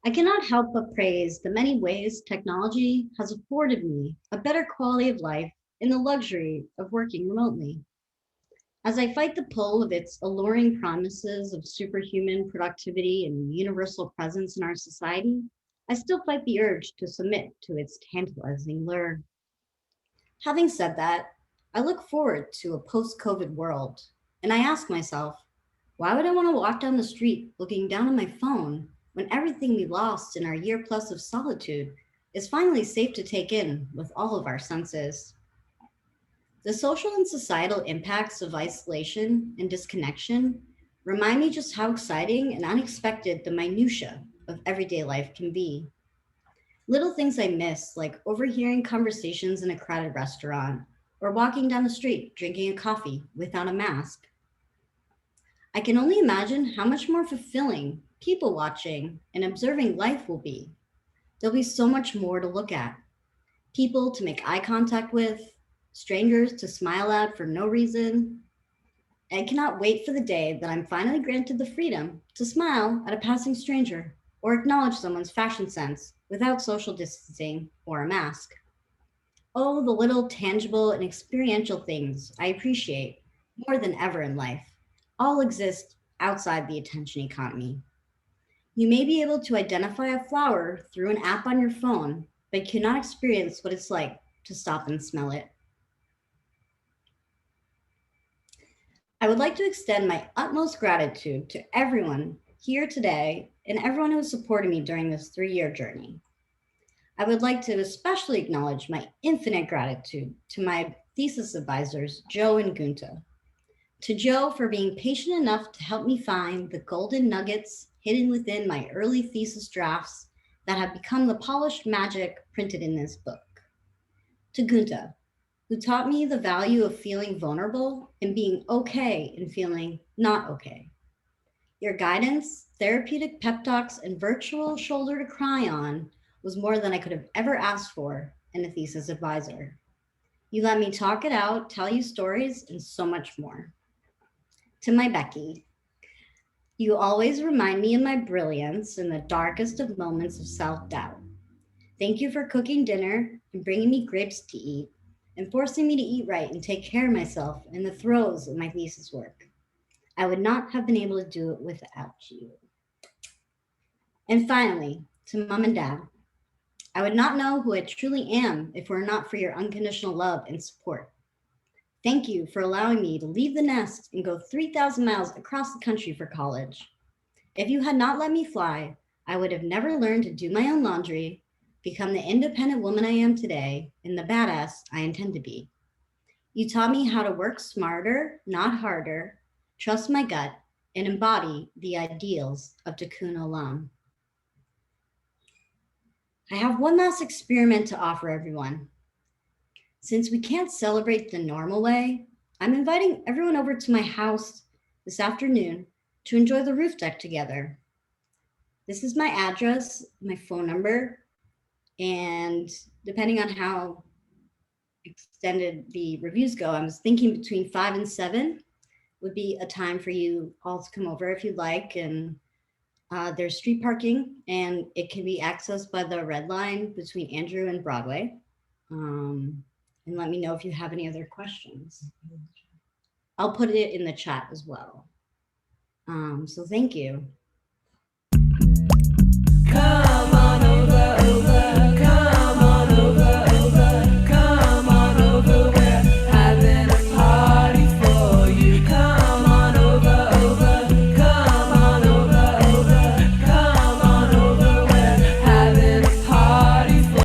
I cannot help but praise the many ways technology has afforded me a better quality of life and the luxury of working remotely. As I fight the pull of its alluring promises of superhuman productivity and universal presence in our society, I still fight the urge to submit to its tantalizing lure. Having said that, I look forward to a post-COVID world, and I ask myself, why would I want to walk down the street looking down at my phone when everything we lost in our year plus of solitude is finally safe to take in with all of our senses? The social and societal impacts of isolation and disconnection remind me just how exciting and unexpected the minutia of everyday life can be. Little things I miss, like overhearing conversations in a crowded restaurant or walking down the street drinking a coffee without a mask. I can only imagine how much more fulfilling people watching and observing life will be There'll be so much more to look at. People to make eye contact with, strangers to smile at for no reason. I cannot wait for the day that I'm finally granted the freedom to smile at a passing stranger or acknowledge someone's fashion sense without social distancing or a mask. Oh, the little tangible and experiential things I appreciate more than ever in life all exist outside the attention economy. You may be able to identify a flower through an app on your phone, but cannot experience what it's like to stop and smell it. I would like to extend my utmost gratitude to everyone here today and everyone who has supported me during this 3-year journey. I would like to especially acknowledge my infinite gratitude to my thesis advisors, Joe and Gunta. To Joe for being patient enough to help me find the golden nuggets hidden within my early thesis drafts that have become the polished magic printed in this book. To Gunta, who taught me the value of feeling vulnerable and being okay in feeling not okay. Your guidance, therapeutic pep talks, and virtual shoulder to cry on was more than I could have ever asked for in a thesis advisor. You let me talk it out, tell you stories, and so much more. To my Becky, you always remind me of my brilliance in the darkest of moments of self-doubt. Thank you for cooking dinner and bringing me grapes to eat and forcing me to eat right and take care of myself in the throes of my thesis work. I would not have been able to do it without you. And finally, to Mom and Dad, I would not know who I truly am if it were not for your unconditional love and support. Thank you for allowing me to leave the nest and go 3,000 miles across the country for college. If you had not let me fly, I would have never learned to do my own laundry, become the independent woman I am today, and the badass I intend to be. You taught me how to work smarter, not harder, trust my gut, and embody the ideals of Tikkun Olam. I have one last experiment to offer everyone. Since we can't celebrate the normal way, I'm inviting everyone over to my house this afternoon to enjoy the roof deck together. This is my address, my phone number, and depending on how extended the reviews go, I was thinking between 5 and 7 would be a time for you all to come over if you'd like. And there's street parking, and it can be accessed by the red line between Andrew and Broadway. And let me know if you have any other questions. I'll put it in the chat as well. So thank you. Come on over, come on over, come on over, we're having a party for you. Come on over, come on over, come on over, we're having a party for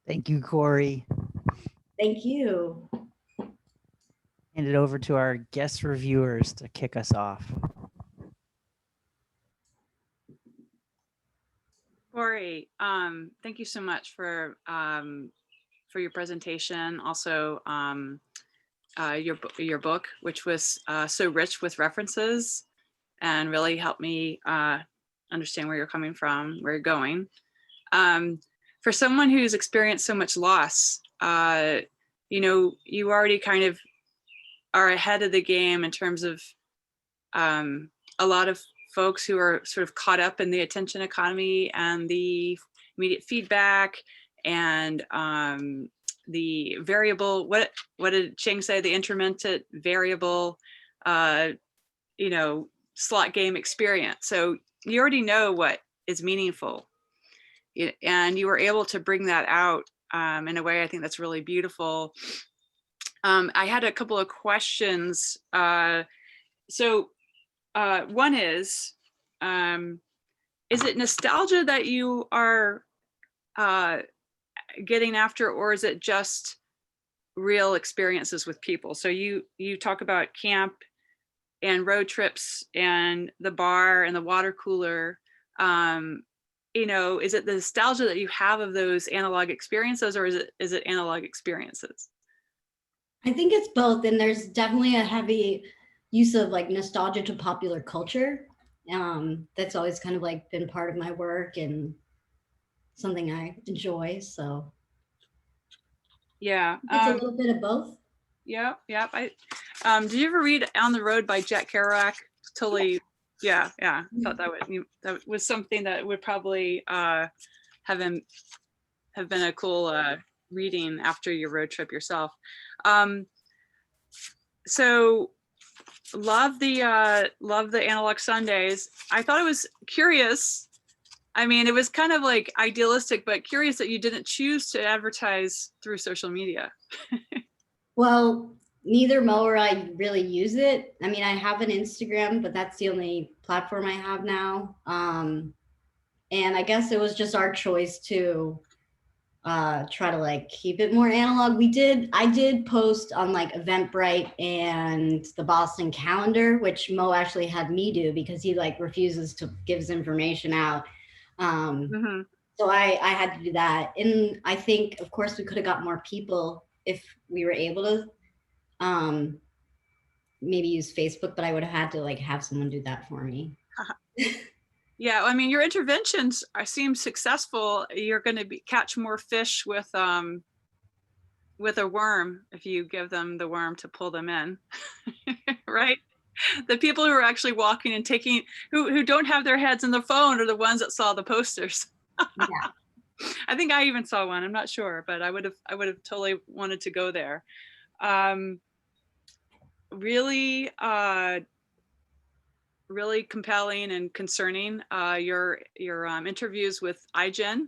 Thank you, Cori. Thank you. Hand it over to our guest reviewers to kick us off. Cori, thank you so much for your presentation. Also, your book, which was so rich with references and really helped me understand where you're coming from, where you're going. For someone who's experienced so much loss, you know, you already kind of are ahead of the game in terms of a lot of folks who are sort of caught up in the attention economy and the immediate feedback and the variable, what did Ching say, the intermittent variable, you know, slot game experience. So you already know what is meaningful, and you were able to bring that out in a way I think that's really beautiful. I had a couple of questions. So one is it nostalgia that you are getting after, or is it just real experiences with people? So you talk about camp and road trips and the bar and the water cooler. You know, is it the nostalgia that you have of those analog experiences, or is it analog experiences? I think it's both, and there's definitely a heavy use of like nostalgia to popular culture. That's always kind of like been part of my work and something I enjoy. So Yeah. it's a little bit of both. Yeah. Did you ever read On the Road by Jack Kerouac? Totally. Yeah. I thought that was something that would probably have been a cool reading after your road trip yourself. So love the Analog Sundays. I thought it was curious. I mean, it was kind of like idealistic, but curious that you didn't choose to advertise through social media. Well, neither Mo or I really use it. I mean, I have an Instagram, but that's the only platform I have now. And I guess it was just our choice to try to like keep it more analog. I did post on like Eventbrite and the Boston Calendar, which Mo actually had me do because he like refuses to give his information out. So I had to do that. And I think, of course, we could have got more people if we were able to maybe use Facebook, but I would have had to like have someone do that for me. Yeah, I mean, your interventions seem successful. You're going to catch more fish with a worm if you give them the worm to pull them in, right? The people who are actually walking and taking, who don't have their heads in the phone, are the ones that saw the posters. Yeah. I think I even saw one. I'm not sure, but I would have totally wanted to go there. Really compelling and concerning. Your interviews with iGen.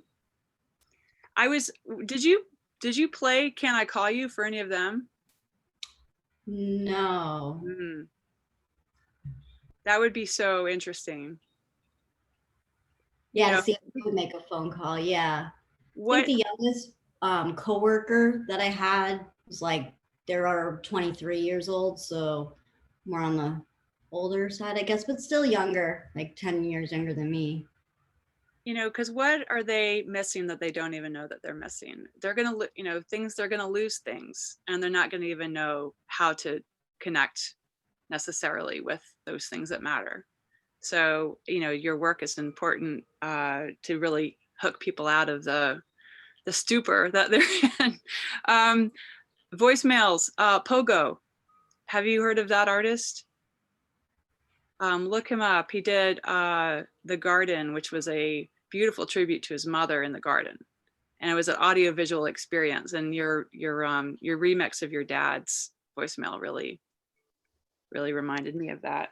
Did you play Can I Call You for any of them? No. That would be so interesting. Yeah, to see if we could make a phone call. Yeah. What? I think the youngest coworker that I had was like, they are 23 years old, so more on the older side, I guess, but still younger, like 10 years younger than me. Because what are they missing that they don't even know that they're missing? They're going to, they're going to lose things, and they're not going to even know how to connect necessarily with those things that matter. So, your work is important to really hook people out of the stupor that they're in. Voicemails, Pogo. Have you heard of that artist? Look him up. He did The Garden, which was a beautiful tribute to his mother in the garden. And it was an audio-visual experience. And your remix of your dad's voicemail really reminded me of that.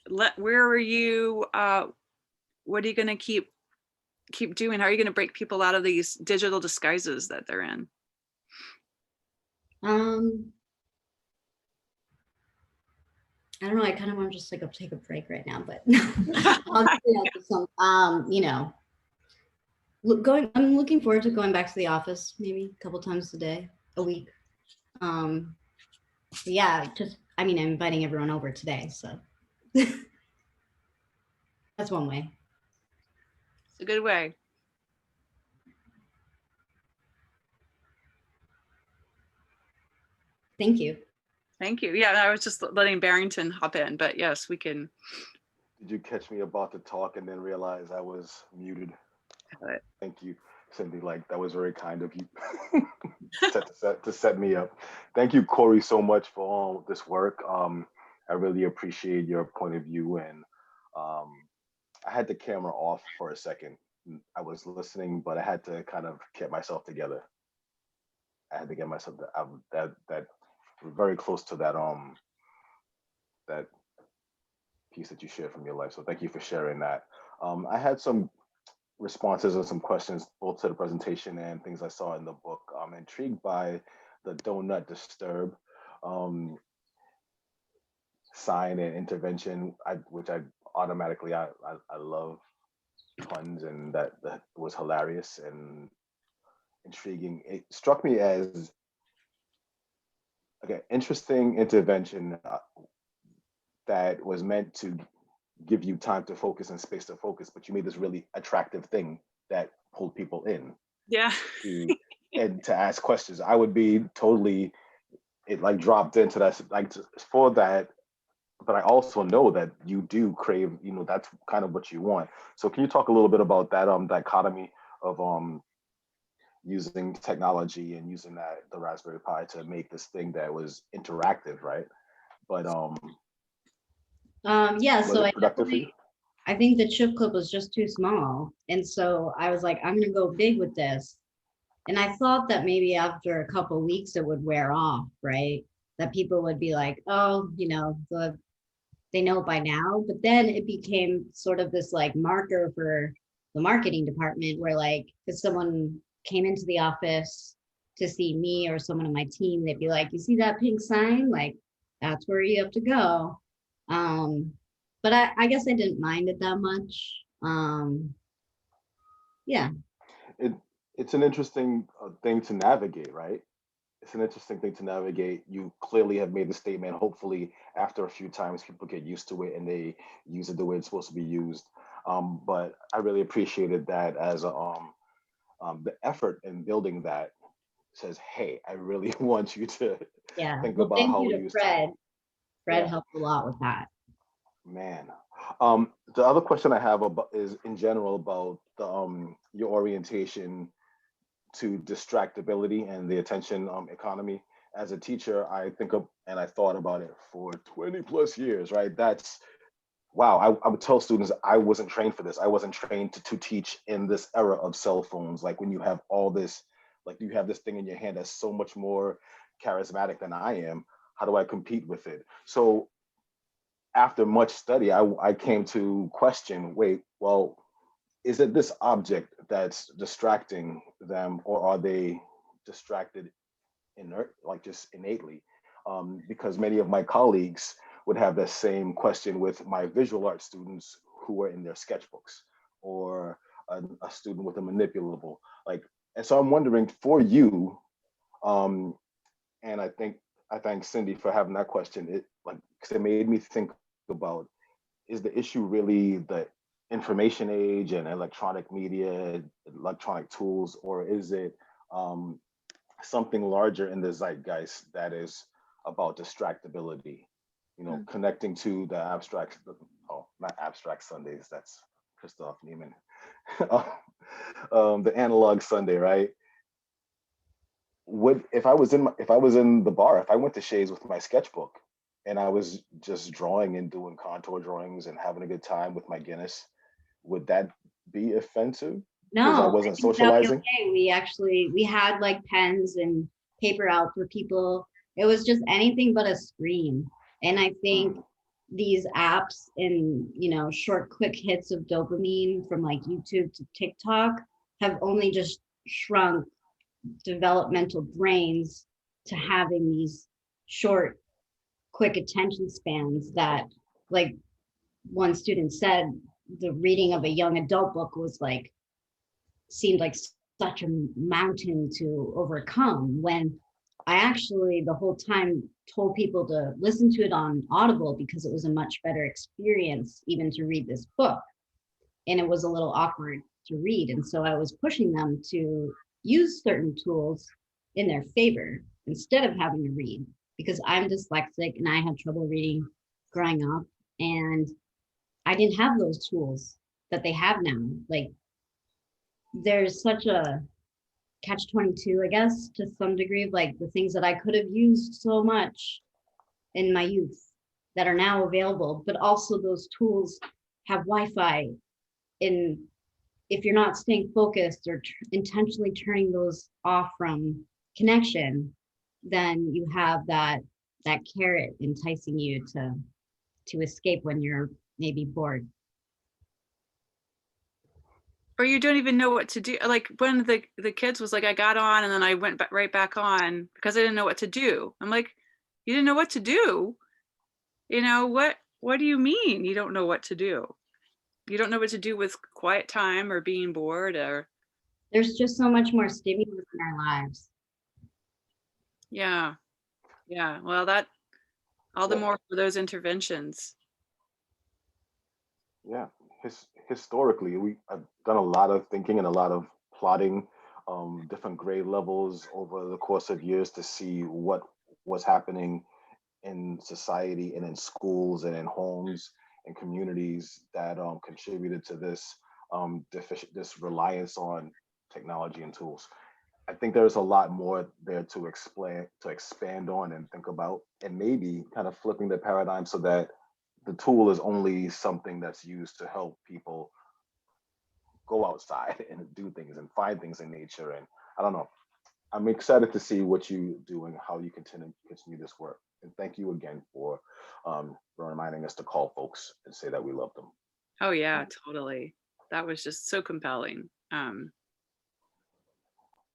Where are you? What are you going to keep doing? How are you going to break people out of these digital disguises that they're in? I don't know. I kind of want to just like take a break right now, but I'm looking forward to going back to the office maybe a couple times a week. Yeah, I'm inviting everyone over today, so that's one way. It's a good way. Thank you. Thank you. Yeah, I was just letting Barrington hop in, but yes, we can. Did you catch me about to talk and then realize I was muted? Thank you, Cindy. Like, that was very kind of you to set me up. Thank you, Corey, so much for all this work. I really appreciate your point of view, and I had the camera off for a second. I was listening, but I had to kind of get myself together. I had to get myself that very close to that that piece that you shared from your life. So thank you for sharing that. I had some responses and some questions both to the presentation and things I saw in the book. I'm intrigued by the donut disturb sign and intervention, which I automatically I love puns, and that was hilarious and intriguing. It struck me as interesting intervention that was meant to give you time to focus and space to focus, but you made this really attractive thing that pulled people in. Yeah. And to ask questions. I would be totally it like dropped into that like for that, but I also know that you do crave, that's kind of what you want. So can you talk a little bit about that dichotomy of using technology and using the Raspberry Pi to make this thing that was interactive, right? But Yeah, was so it productive for you? I think the chip clip was just too small. And so I was like, I'm gonna go big with this. And I thought that maybe after a couple of weeks it would wear off, right? That people would be like, oh, they know by now. But then it became sort of this like marker for the marketing department where like if someone came into the office to see me or someone on my team, they'd be like, you see that pink sign? Like, that's where you have to go. But I guess I didn't mind it that much. Yeah. It's an interesting thing to navigate, right? It's an interesting thing to navigate. You clearly have made the statement. Hopefully, after a few times, people get used to it and they use it the way it's supposed to be used. But I really appreciated that as the effort in building that says, "Hey, I really want you to Yeah. think Well, about thank how you we to use Fred. time." Fred Yeah. helped a lot with that. Man. The other question I have is in general about your orientation to distractibility and the attention economy. As a teacher, I think of and I thought about it for 20 plus years, right? That's wow. I would tell students I wasn't trained for this. I wasn't trained to teach in this era of cell phones. Like when you have all this, like you have this thing in your hand that's so much more charismatic than I am. How do I compete with it? So after much study, I came to question, wait, well, is it this object that's distracting them, or are they distracted inert, like just innately? Because many of my colleagues would have the same question with my visual art students who were in their sketchbooks, or a student with a manipulable. Like, and so I'm wondering for you, um, and I thank Cindy for having that question. It like because it made me think about, is the issue really the information age and electronic media, electronic tools, or is it something larger in the zeitgeist that is about distractibility? Connecting to the abstract, oh, not abstract Sundays, that's Christoph Niemann. The analog Sunday, right? Would if I was in the bar, if I went to Shay's with my sketchbook and I was just drawing and doing contour drawings and having a good time with my Guinness, would that be offensive? Because I No, I wasn't think that'd be socializing? okay. We had like pens and paper out for people. It was just anything but a screen. And I think these apps and, short, quick hits of dopamine from like YouTube to TikTok have only just shrunk developmental brains to having these short, quick attention spans that, like one student said, the reading of a young adult book was like, seemed like such a mountain to overcome, when I actually the whole time told people to listen to it on Audible because it was a much better experience even to read this book. And it was a little awkward to read. And so I was pushing them to use certain tools in their favor instead of having to read, because I'm dyslexic and I had trouble reading growing up. And I didn't have those tools that they have now. Like, there's such a catch-22, I guess, to some degree, of like the things that I could have used so much in my youth that are now available, but also those tools have Wi-Fi. And if you're not staying focused or intentionally turning those off from connection, then you have that carrot enticing you to escape when you're maybe bored. Or you don't even know what to do. Like one of the kids was like, I got on and then I went right back on because I didn't know what to do. I'm like, you didn't know what to do? What do you mean you don't know what to do? You don't know what to do with quiet time or being bored, or there's just so much more stimulus in our lives. Yeah. Well, that all the more for those interventions. Yeah. Historically, I've done a lot of thinking and a lot of plotting different grade levels over the course of years to see what what's happening in society and in schools and in homes and communities that contributed to this this reliance on technology and tools. I think there's a lot more there to expand on and think about, and maybe kind of flipping the paradigm so that the tool is only something that's used to help people go outside and do things and find things in nature. And I don't know, I'm excited to see what you do and how you continue this work. And thank you again for reminding us to call folks and say that we love them. Oh yeah, totally. That was just so compelling.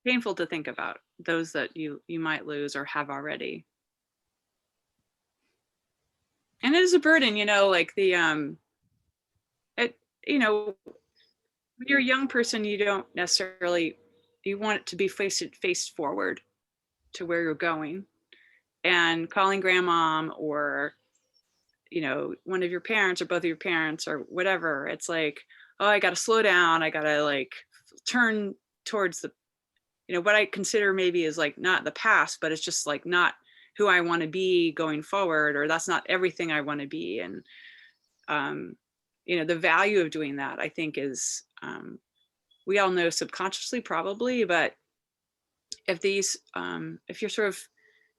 Painful to think about those that you might lose or have already. And it is a burden, like the when you're a young person, you don't necessarily, you want it to be faced forward to where you're going, and calling grandmom or one of your parents or both of your parents or whatever, it's like, oh, I got to slow down, I got to like turn towards the what I consider maybe is like not the past, but it's just like not who I want to be going forward, or that's not everything I want to be. And the value of doing that, I think, is we all know subconsciously probably, but if you're sort of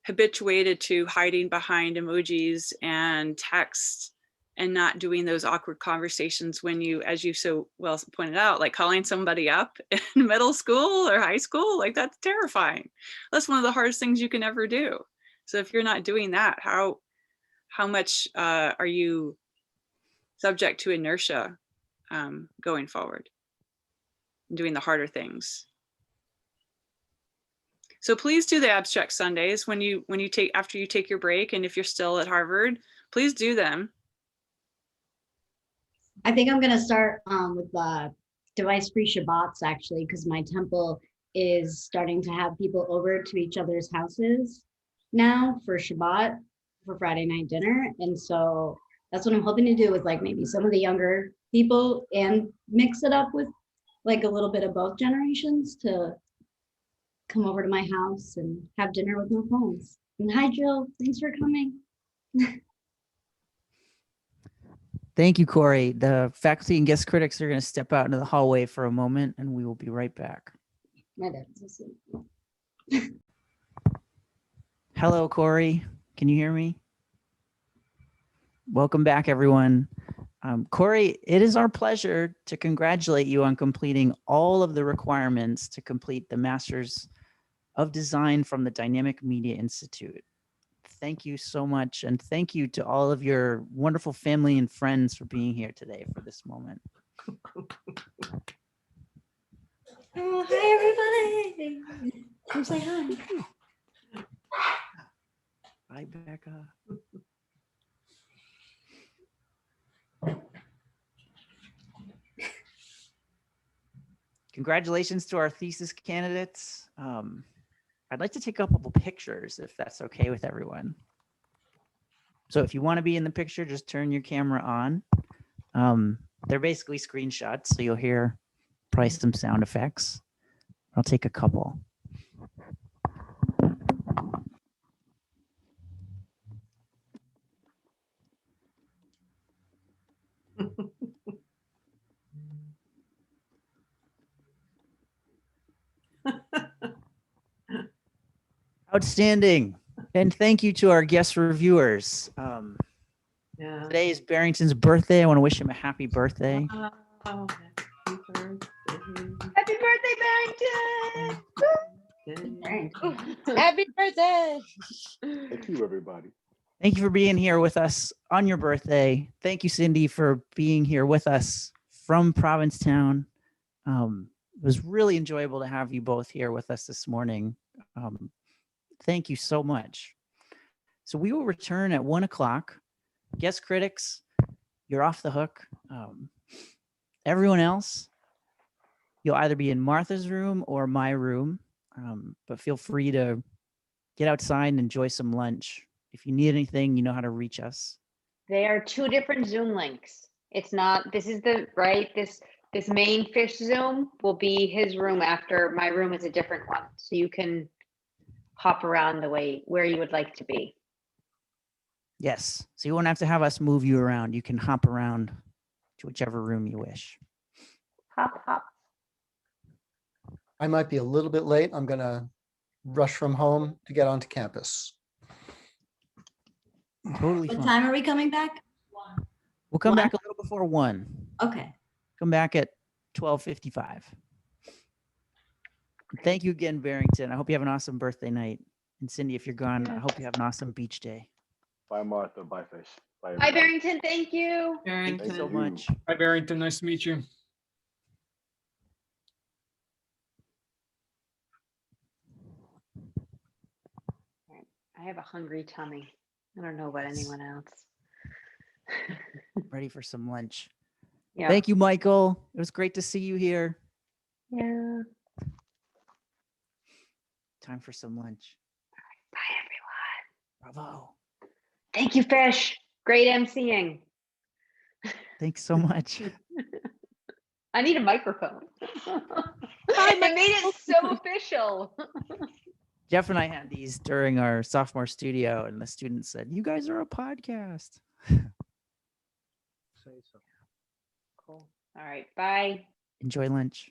habituated to hiding behind emojis and text and not doing those awkward conversations when you, as you so well pointed out, like calling somebody up in middle school or high school, like that's terrifying. That's one of the hardest things you can ever do. So if you're not doing that, how much are you subject to inertia going forward, doing the harder things? So please do the abstract Sundays after you take your break, and if you're still at Harvard, please do them. I think I'm gonna start with device-free Shabbats actually, because my temple is starting to have people over to each other's houses now for Shabbat, for Friday night dinner, and so that's what I'm hoping to do with like maybe some of the younger people and mix it up with like a little bit of both generations to come over to my house and have dinner with no phones. And hi, Jill. Thanks for coming. Thank you, Corey. The faculty and guest critics are going to step out into the hallway for a moment, and we will be right back. My dad's asleep. Hello, Corey. Can you hear me? Welcome back, everyone. Corey, it is our pleasure to congratulate you on completing all of the requirements to complete the Master's of Design from the Dynamic Media Institute. Thank you so much, and thank you to all of your wonderful family and friends for being here today for this moment. Oh, hi, everybody. Come say hi. Hi, Becca. Congratulations to our thesis candidates. I'd like to take a couple pictures if that's okay with everyone. So if you want to be in the picture, just turn your camera on. They're basically screenshots, so you'll hear probably some sound effects. I'll take a couple. Outstanding. And thank you to our guest reviewers. Today is Barrington's birthday. I want to wish him a happy birthday. Oh, happy birthday. Happy birthday, Barrington! Happy birthday! Thank you, everybody. Thank you for being here with us on your birthday. Thank you, Cindy, for being here with us from Provincetown. It was really enjoyable to have you both here with us this morning. Thank you so much. So we will return at 1 o'clock. Guest critics, you're off the hook. Everyone else, you'll either be in Martha's room or my room, but feel free to get outside and enjoy some lunch. If you need anything, you know how to reach us. They are two different Zoom links. It's not, this is the, right, this main fish Zoom will be his room after my room is a different one. So you can hop around the way where you would like to be. Yes. So you won't have to have us move you around. You can hop around to whichever room you wish. Hop, hop. I might be a little bit late. I'm going to rush from home to get onto campus. Totally What fine. time are we coming back? We'll come 1? back a little before 1. Okay. Come back at 12:55. Thank you again, Barrington. I hope you have an awesome birthday night. And Cindy, if you're gone, I hope you have an awesome beach day. Bye, Martha. Bye, Fish. Bye, Hi, everybody. Barrington. Thank you. Thank you so much. Hi, Barrington. Nice to meet you. I have a hungry tummy. I don't know about anyone else. Ready for some lunch. Yeah. Thank you, Michael. It was great to see you here. Yeah. Time for some lunch. Bye, everyone. Bravo. Thank you, Fish. Great emceeing. Thanks so much. I need a microphone. It made it so official. Jeff and I had these during our sophomore studio, and the students said, "You guys are a podcast." Cool. All right. Bye. Enjoy lunch.